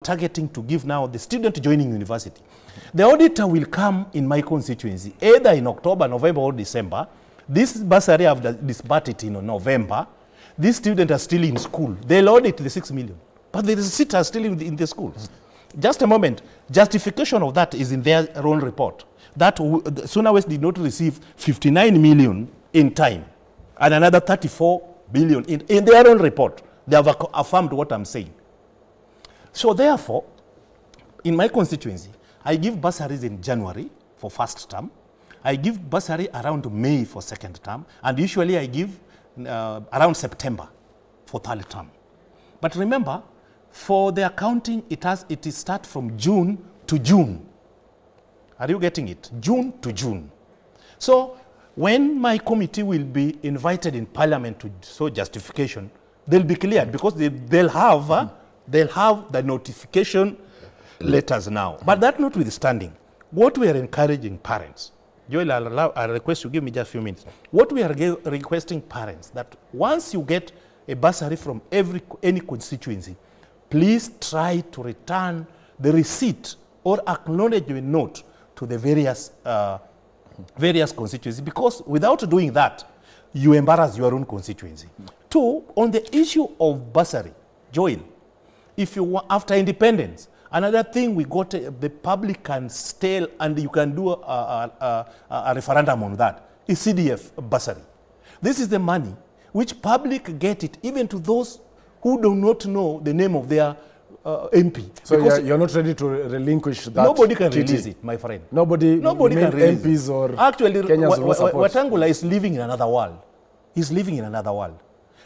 targeting to give now the student joining university. The auditor will come in my constituency, either in October, November, or December. This bursary, I've disbursed it in November. These students are still in school. They'll audit the 6 million. But the receipts are still in the schools. Just a moment. Justification of that is in their own report. That Suna West did not receive 59 million in time and another 34 billion in their own report. They have affirmed what I'm saying. So therefore, in my constituency, I give bursaries in January for first term. I give bursary around May for second term. And usually I give around September for third term. But remember, for the accounting, it is start from June to June. Are you getting it? June to June. So when my committee will be invited in Parliament to show justification, they'll be cleared because they'll have the notification letters now. But that notwithstanding, what we are encouraging parents, Joel, I'll request you give me just a few minutes. What we are requesting parents, that once you get a bursary from any constituency, please try to return the receipt or acknowledgement note to the various constituencies, because without doing that, you embarrass your own constituency. Two, on the issue of bursary, Joel, if you want, after independence, another thing we got, the public can tell and you can do a referendum on that, is CDF bursary. This is the money which public get it, even to those who do not know the name of their MP. So you're not ready to relinquish that? Nobody can release it, my friend. Nobody can release MPs or actually, Kenyans Watangula is living in another world. He's living in another world.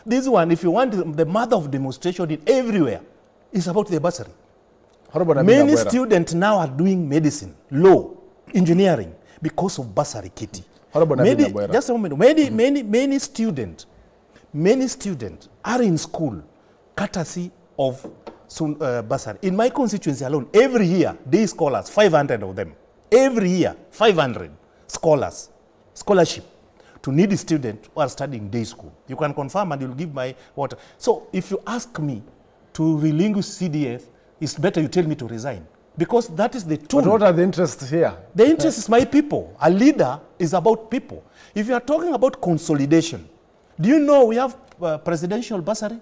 This one, if you want the mother of demonstration in everywhere, is about the bursary. Many students now are doing medicine, law, engineering, because of bursary, Kitty. Just a moment. Many students are in school courtesy of bursary. In my constituency alone, every year, day scholars, 500 of them. Every year, 500 scholars, scholarship to needy students who are studying day school. You can confirm and you'll give my water. So if you ask me to relinquish CDF, it's better you tell me to resign. Because that is the tool. But what are the interests here? The interest is my people. A leader is about people. If you are talking about consolidation, do you know we have presidential bursary?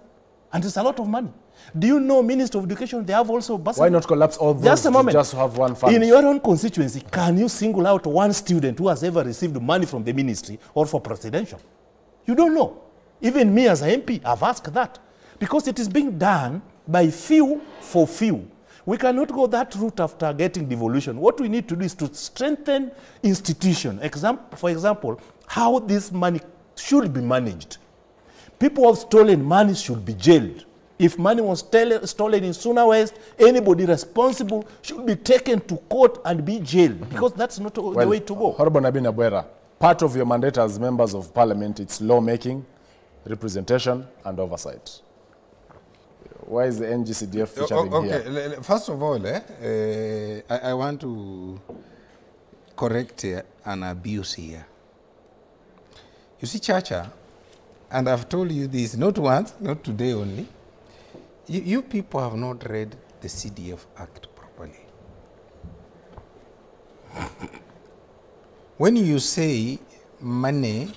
And it's a lot of money. Do you know Minister of Education, they have also bursary? Why not collapse all those? Just a moment. Just have one fund. In your own constituency, can you single out one student who has ever received money from the ministry or for presidential? You don't know. Even me as an MP, I've asked that. Because it is being done by few for few. We cannot go that route after getting devolution. What we need to do is to strengthen institution. For example, how this money should be managed. People who have stolen money should be jailed. If money was stolen in Suna West, anybody responsible should be taken to court and be jailed, because that's not the way to go. Honorable Nabin Abwera, part of your mandate as members of parliament, it's lawmaking, representation, and oversight. Why is the NGCDF featuring here? First of all, I want to correct an abuse here. You see, Chacha, and I've told you this not once, not today only, you people have not read the CDF Act properly. When you say money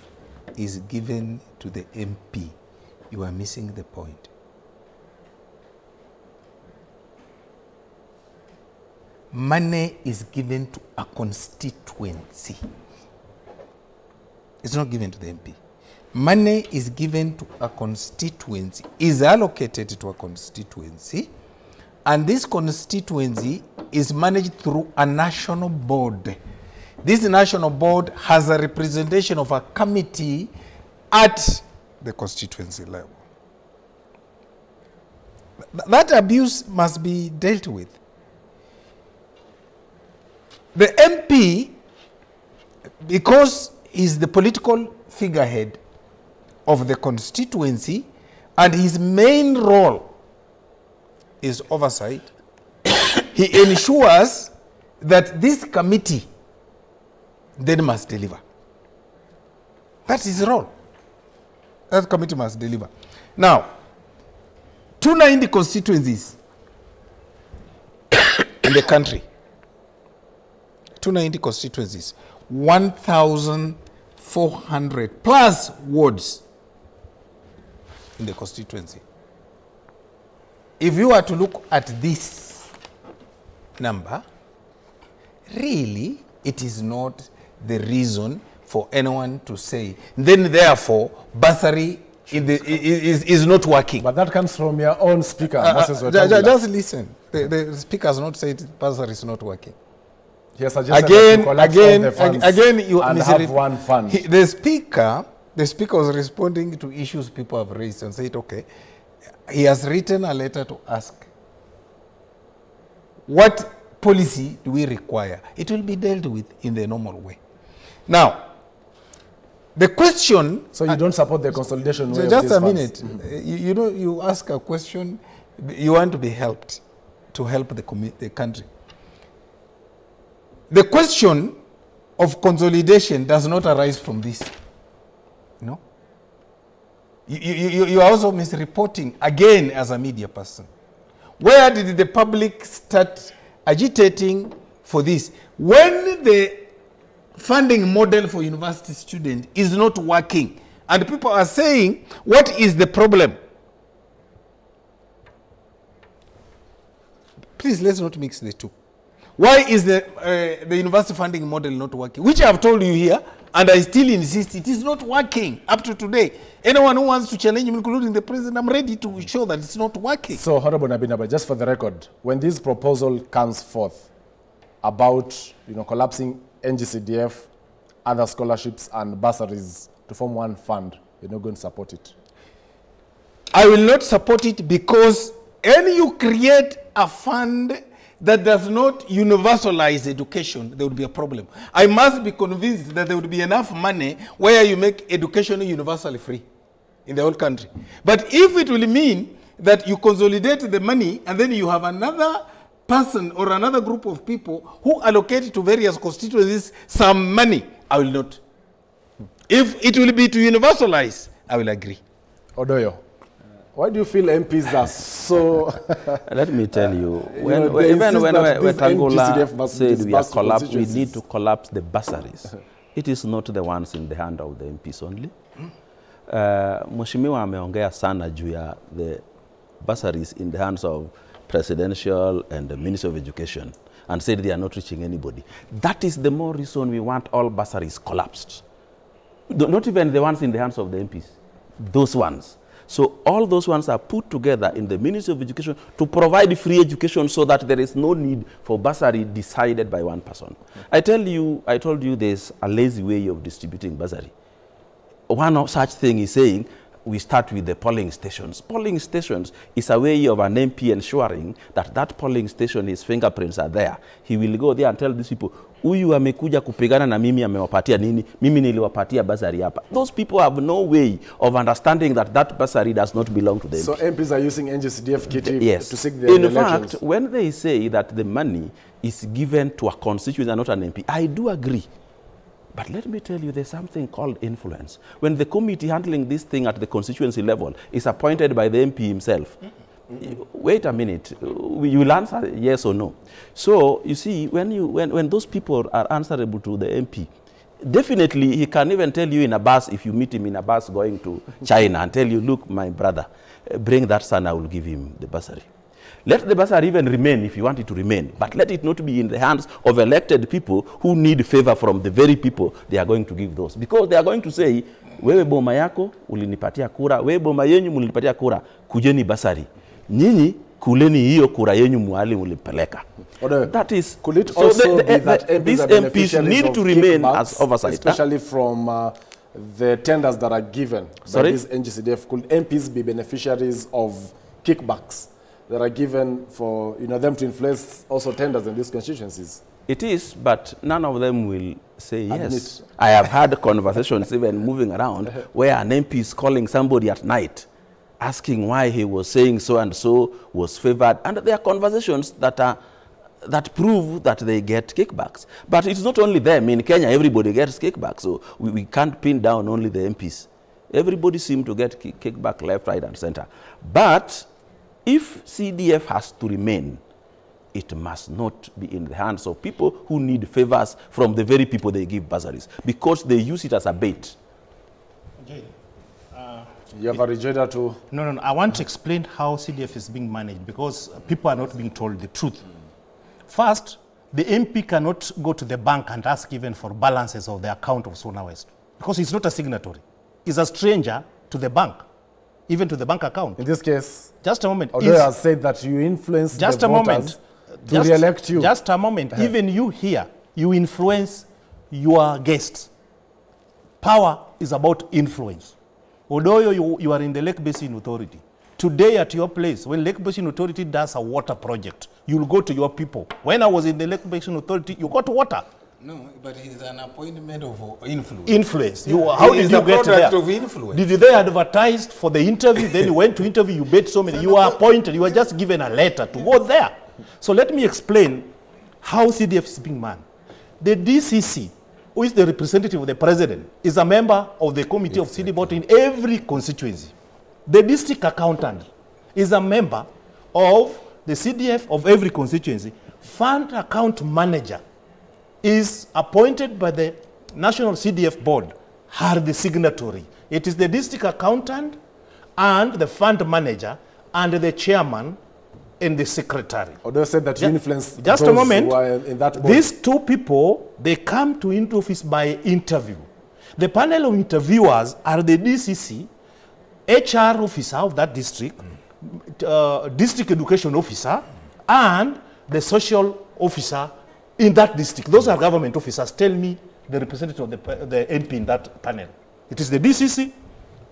is given to the MP, you are missing the point. Money is given to a constituency. It's not given to the MP. Money is given to a constituency, is allocated to a constituency, and this constituency is managed through a national board. This national board has a representation of a committee at the constituency level. That abuse must be dealt with. The MP, because he's the political figurehead of the constituency, and his main role is oversight, he ensures that this committee then must deliver. That's his role. That committee must deliver. Now, 290 constituencies, in the country. 290 constituencies, 1,400 plus wards in the constituency. If you are to look at this number, really, it is not the reason for anyone to say, then therefore, bursary is not working. But that comes from your own speaker, Moses Wetangula. Just listen. The speaker has not said bursary is not working. He has suggested that you collapse all the funds you and have one fund. The speaker was responding to issues people have raised and said, okay, he has written a letter to ask, what policy do we require? It will be dealt with in the normal way. Now, the question... So you don't support the consolidation way just of a funds? minute. You know, you ask a question, you want to be helped, to help the country. The question of consolidation does not arise from this. No? You are also misreporting, again, as a media person. Where did the public start agitating for this? When the funding model for university students is not working, and people are saying, what is the problem? Please, let's not mix the two. Why is the university funding model not working? Which I have told you here, and I still insist it is not working up to today. Anyone who wants to challenge me, including the president, I'm ready to show that it's not working. So, Honorable Nabinaba, just for the record, when this proposal comes forth about, collapsing NGCDF, other scholarships and bursaries to form one fund, you're not going to support it? I will not support it because when you create a fund that does not universalize education, there would be a problem. I must be convinced that there would be enough money where you make education universally free in the whole country. But if it will mean that you consolidate the money and then you have another person or another group of people who allocate to various constituencies some money, I will not. If it will be to universalize, I will agree. Odoyo, why do you feel MPs are so... Let me tell you, even when Wetangula said we need to collapse the bursaries, it is not the ones in the hand of the MPs only. Mheshimiwa ameongea sana juu ya the bursaries in the hands of presidential and the Ministry of Education and said they are not reaching anybody. That is the more reason we want all bursaries collapsed. Not even the ones in the hands of the MPs, those ones. So all those ones are put together in the Ministry of Education to provide free education so that there is no need for bursary decided by one person. I told you there's a lazy way of distributing bursary. One such thing is saying, we start with the polling stations. Polling stations is a way of an MP ensuring that that polling station, his fingerprints are there. He will go there and tell these people, huyu amekuja kupigana na mimi amewapatia nini, mimi niliwapatia bursary hapa. Those people have no way of understanding that that bursary does not belong to them. So MPs are using NGCDF kitty to seek their elections. In fact, when they say that the money is given to a constituency and not an MP, I do agree. But let me tell you, there's something called influence. When the committee handling this thing at the constituency level is appointed by the MP himself, wait a minute, you will answer yes or no. So, you see, when those people are answerable to the MP, definitely he can even tell you in a bus, if you meet him in a bus going to China, and tell you, look, my brother, bring that son, I will give him the bursary. Let the bursary even remain if you want it to remain, but let it not be in the hands of elected people who need favor from the very people they are going to give those. Because they are going to say, wewe boma yako ulinipatia kura, wewe boma yenyu mulinipatia kura, kujeni bursary. Nyinyi kuleni hiyo kura yenyu muali mulipeleka. That is, could it also be that these MPs need to remain as oversight. Especially from the tenders that are given by this NGCDF. Could MPs be beneficiaries of kickbacks that are given for them to influence also tenders in these constituencies? It is, but none of them will say yes. I have had conversations even moving around where an MP is calling somebody at night, asking why he was saying so and so was favored, and there are conversations that prove that they get kickbacks. But it's not only them. In Kenya, everybody gets kickbacks, so we can't pin down only the MPs. Everybody seems to get kickback left, right, and center. But if CDF has to remain, it must not be in the hands of people who need favors from the very people they give bursaries, because they use it as a bait. Okay. You have a rejoinder to... No. I want to explain how CDF is being managed, because people are not being told the truth. First, the MP cannot go to the bank and ask even for balances of the account of Sona West, because he's not a signatory. He's a stranger to the bank, even to the bank account. In this case, just a moment. Odoyo has said that you influence just the a voters moment. to re-elect you. Just a moment. Even you here, you influence your guests. Power is about influence. Odoyo, you are in the Lake Basin Authority. Today at your place, when Lake Basin Authority does a water project, you'll go to your people. When I was in the Lake Basin Authority, you got water. No, but it's an appointment of influence. Influence. Yeah. How did you get there? Of influence. Did they advertise for the interview? Then you went to interview, you bet so many. You were appointed. You were just given a letter to go there. So let me explain how CDF is being managed. The DCC, who is the representative of the president, is a member of the committee of city board in every constituency. The district accountant is a member of the CDF of every constituency. Fund account manager is appointed by the National CDF board, are the signatory. It is the district accountant and the fund manager and the chairman and the secretary. Odoyo said that you influence just those a moment. who are in that board. These two people, they come to into office by interview. The panel of interviewers are the DCC, HR officer of that district, district education officer, and the social officer in that district. Those are government officers. Tell me the representative of the MP in that panel. It is the DCC,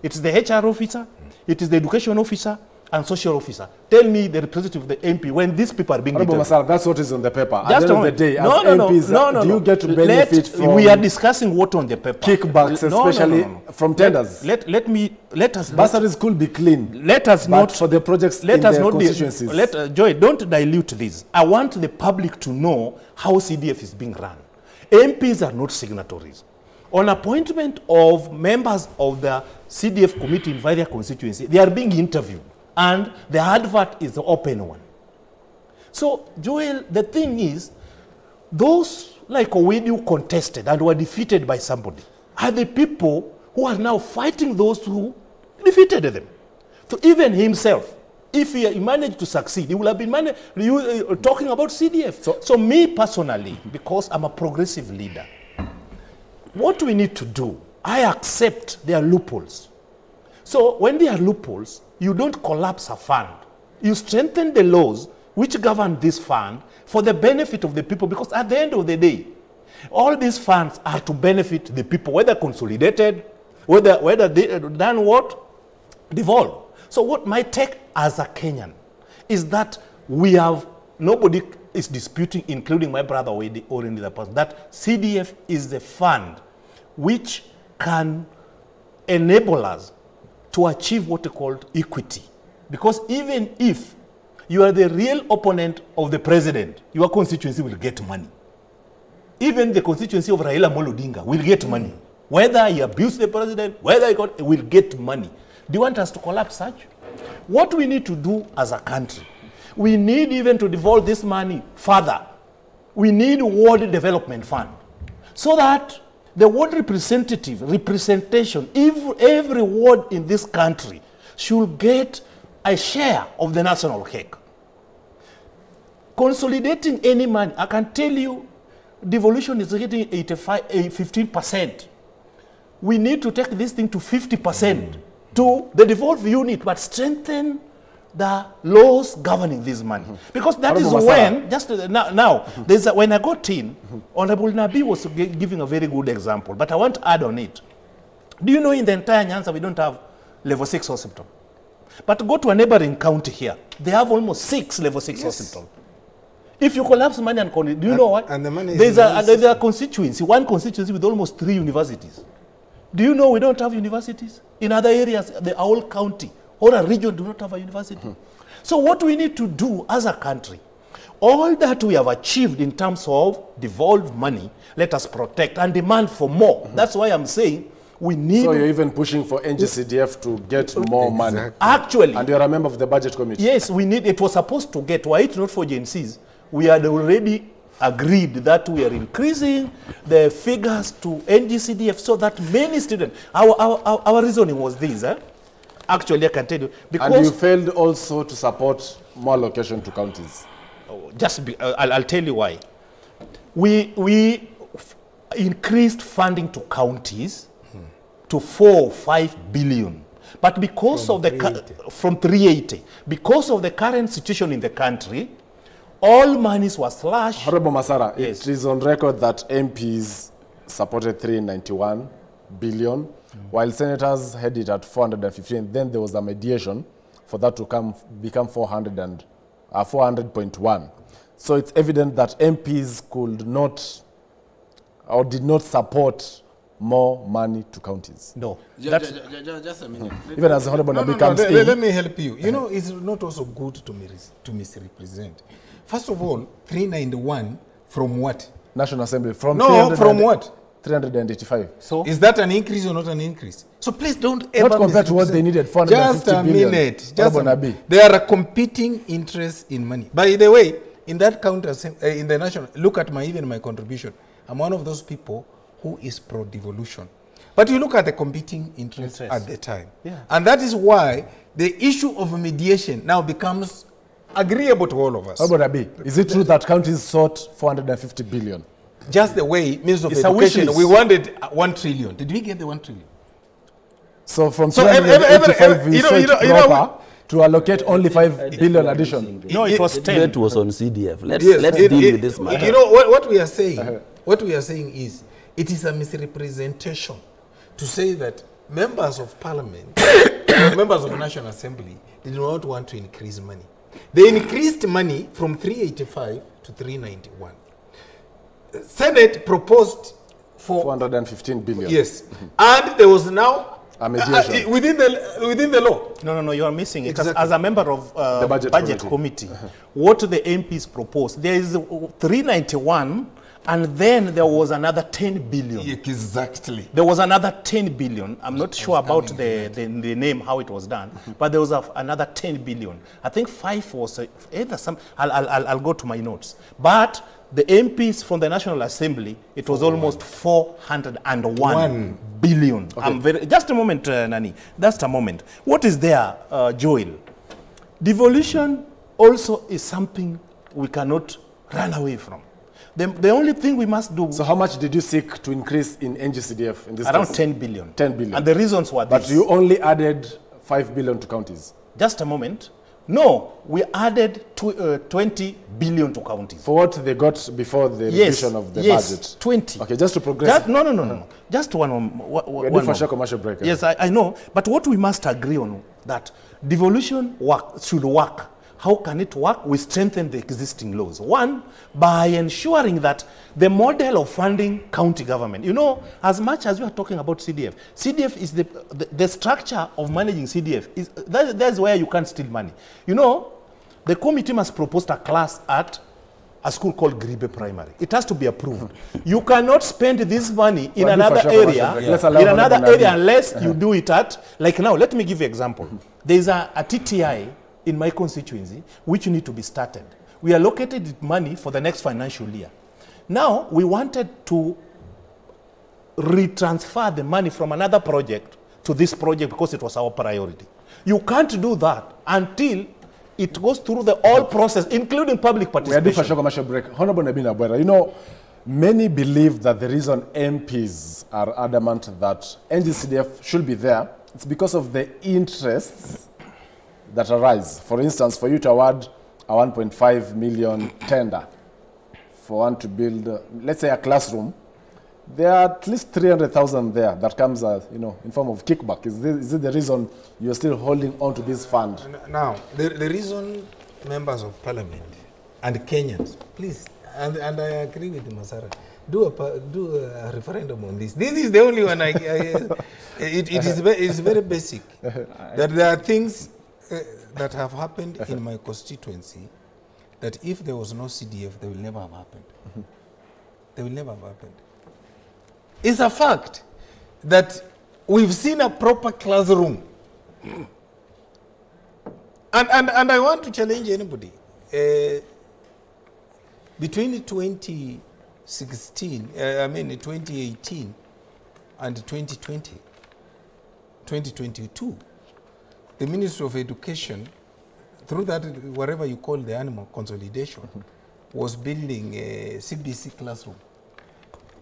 it is the HR officer, it is the education officer, and social officer. Tell me the representative of the MP when these people are being Honorable interviewed. Masala, that's what is on the paper. At Just the a end of the moment. day, as MPs, do you get to benefit from We are discussing what on the paper. kickbacks, especially from tenders? Let us Bursaries could be clean. let us But not for the projects let in us the not constituencies. Joy, don't dilute this. I want the public to know how CDF is being run. MPs are not signatories. On appointment of members of the CDF committee in various constituencies, they are being interviewed, and the advert is the open one. So, Joel, the thing is, those like Owedu contested and were defeated by somebody are the people who are now fighting those who defeated them. So even himself, if he managed to succeed, he will have been talking about CDF. So me personally, because I'm a progressive leader, what we need to do, I accept there are loopholes. So when there are loopholes, you don't collapse a fund. You strengthen the laws which govern this fund for the benefit of the people, because at the end of the day, all these funds are to benefit the people, whether consolidated, whether they done what? Devolve. So what my take as a Kenyan is that we have, nobody is disputing, including my brother or any other person, that CDF is the fund which can enable us to achieve what is called equity. Because even if you are the real opponent of the president, your constituency will get money. Even the constituency of Raila Amolo Odinga will get money. Whether he abused the president, whether he will get money. Do you want us to collapse such? What we need to do as a country, we need even to devolve this money further. We need a World Development Fund so that the ward representation, every ward in this country should get a share of the national cake. Consolidating any money, I can tell you, devolution is getting 15%. We need to take this thing to 50% to the devolved unit, but strengthen the laws governing this money. Because that is when, just now there's when I got in, Honorable Nabi was giving a very good example, but I want to add on it. Do you know in the entire Nyanza we don't have level 6 hospital? But go to a neighboring county here, they have almost 6 level 6 hospitals. If you collapse money and do you know what? And the money there's a constituency, one constituency with almost 3 universities. Do you know we don't have universities? In other areas, the whole county or a region do not have a university. So what we need to do as a country, all that we have achieved in terms of devolved money, let us protect and demand for more. That's why I'm saying we need... So you're even pushing for NGCDF to get more money. Actually. And you're a member of the budget committee. Yes, we need, it was supposed to get, were it not for agencies, we had already agreed that we are increasing the figures to NGCDF so that many students, our reasoning was this, actually I can tell you, because... And you failed also to support more allocation to counties. I'll tell you why. We increased funding to counties to 4 or 5 billion. But because of the from 380, because of the current situation in the country, all monies were slashed. Honorable Masara, yes. It is on record that MPs supported 391 billion, while senators had it at 415. Then there was a mediation for that to become 400.1. So it's evident that MPs could not or did not support more money to counties. No. Just a minute. Even as Honorable Nabi comes in. Let me help you. You know, it's not also good to misrepresent. First of all, 391 from what? National Assembly. From what? 385. So is that an increase or not an increase? So please don't ever... Not compared to what they needed, 450 billion. Just a minute. There are competing interests in money. By the way, in that counter, in the national, look at even my contribution. I'm one of those people who is pro-devolution. But you look at the competing interests at the time. Yeah. And that is why the issue of mediation now becomes agreeable to all of us. Is it true that counties sought 450 billion? Just the way Minister of Education, we wanted 1 trillion. Did we get the 1 trillion? So from 385, we sought to allocate only 5 billion addition. No, it was 10. That was on CDF. Let's deal with this matter. You know, what we are saying, is, it is a misrepresentation to say that members of parliament, members of the National Assembly, did not want to increase money. They increased money from 385 to 391. Senate proposed for 415 billion. Yes, and there was now a mediation within the law. No, you are missing it. Exactly. As a member of the budget committee, what the MPs proposed, there is 391, and then there was another 10 billion. Exactly. There was another 10 billion. I'm not sure about the name, how it was done, but there was another 10 billion. I think 5 was either some. I'll go to my notes. But the MPs from the National Assembly, it was almost 401 billion. Okay. Just a moment, Nani. Just a moment. What is there, Joel? Devolution also is something we cannot run away from. The only thing we must do... So how much did you seek to increase in NGCDF in this Around case? 10 billion. 10 billion. And the reasons were But you only added 5 billion to counties. Just a moment. No, we added 20 billion to counties. For what they got before the revision of the budget? 20. Okay, just to progress. No. Just one commercial break. Yes, I know. But what we must agree on, that devolution should work. How can it work? We strengthen the existing laws. One, by ensuring that the model of funding county government, you know, as much as we are talking about CDF, CDF is the structure of managing CDF. That's where you can't steal money. You know, the committee must propose a class at a school called Gribe Primary. It has to be approved. You cannot spend this money in another area, unless you do it at, like now, let me give you an example. There is a TTI in my constituency, which need to be started. We allocated money for the next financial year. Now, we wanted to retransfer the money from another project to this project because it was our priority. You can't do that until it goes through the whole process, including public participation. We are doing commercial break. Honorable Nabina Bwera, you know, many believe that the reason MPs are adamant that NGCDF should be there, it's because of the interests that arise. For instance, for you to award a 1.5 million tender for one to build, let's say, a classroom, there are at least 300,000 there that comes, you know, in form of kickback. Is it the reason you're still holding on to this fund? Now, the reason members of parliament and Kenyans, please, and I agree with Masara, do a referendum on this. This is the only one it's very basic. That there are things that have happened in my constituency that if there was no CDF, they will never have happened. They will never have happened. It's a fact that we've seen a proper classroom. And I want to challenge anybody. between 2018 and 2022, the Ministry of Education, through that, whatever you call the animal consolidation, was building a CBC classroom.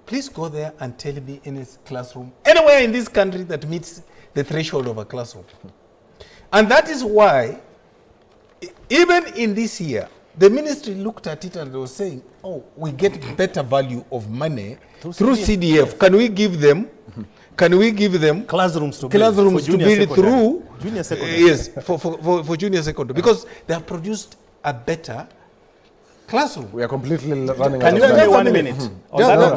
Please go there and tell me any classroom anywhere in this country that meets the threshold of a classroom. And that is why, even in this year, the ministry looked at it and they were saying, oh, we get better value of money through CDF. Can we give them classrooms to build through junior secondary? Yes, for junior secondary, because they have produced a better classroom. We are completely running Can out you of give me time. 1 minute?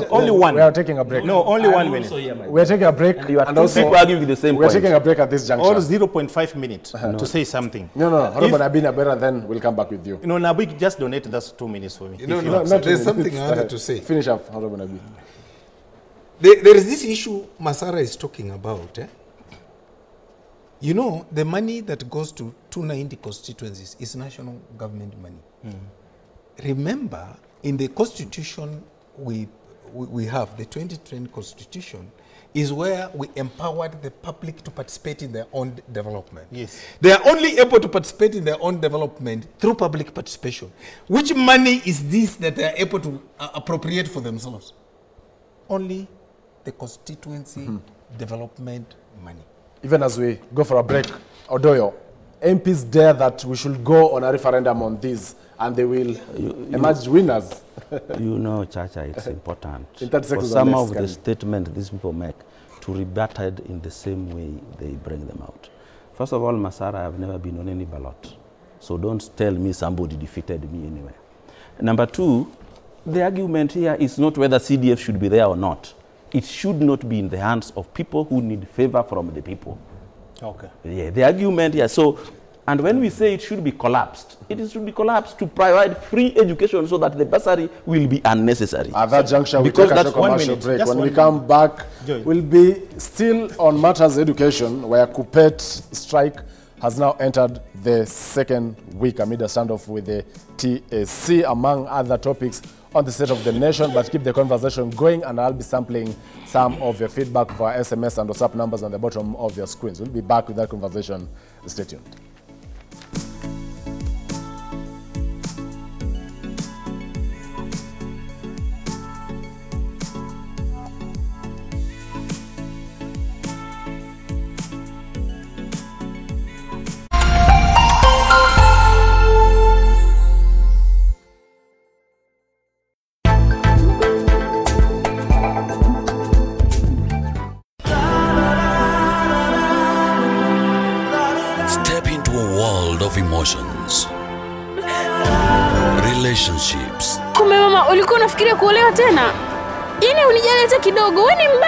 Only one. We are taking a break. No, only 1 minute. We are taking a break. You are and two also people arguing the same we are point. taking a break at this juncture. Or 0.5 minutes to say something. No, Honorable Nabina Bera, then we'll come back with you. You know, Nabi, just donate those 2 minutes for me. No, If you no, want. no, there's something I wanted to say. Finish up, Honorable Nabi. There is this issue Masara is talking about. You know, the money that goes to 290 constituencies is national government money. Remember, in the constitution we have, the 2020 constitution, is where we empowered the public to participate in their own development. Yes. They are only able to participate in their own development through public participation. Which money is this that they are able to appropriate for themselves? Only the constituency development money. Even as we go for a break, Odoyo, MPs dare that we should go on a referendum on this and they will emerge winners. You know, Chacha, it's important In 30 for seconds or some less, of can the you? statements these people make to rebut it in the same way they bring them out. First of all, Masara, I have never been on any ballot. So don't tell me somebody defeated me anywhere. Number two, the argument here is not whether CDF should be there or not. It should not be in the hands of people who need favor from the people. Okay. Yeah, the argument here. So, and when we say it should be collapsed, it should be collapsed to provide free education so that the bursary will be unnecessary. At that juncture, we Because take a that's short 1 commercial minute. break. Just When we 1 come back, Joy. we'll be still on matters education, where Kuppet strike has now entered the second week amid a standoff with the TSC, among other topics on the state of the nation. But keep the conversation going, and I'll be sampling some of your feedback via SMS and WhatsApp numbers on the bottom of your screens. We'll be back with that conversation. Stay tuned. Step into a world of emotions, relationships, Kumbe mama, ulikuwa unafikiria kuolewa tena? Yaani unijaleta kidogo, wewe ni mbaya.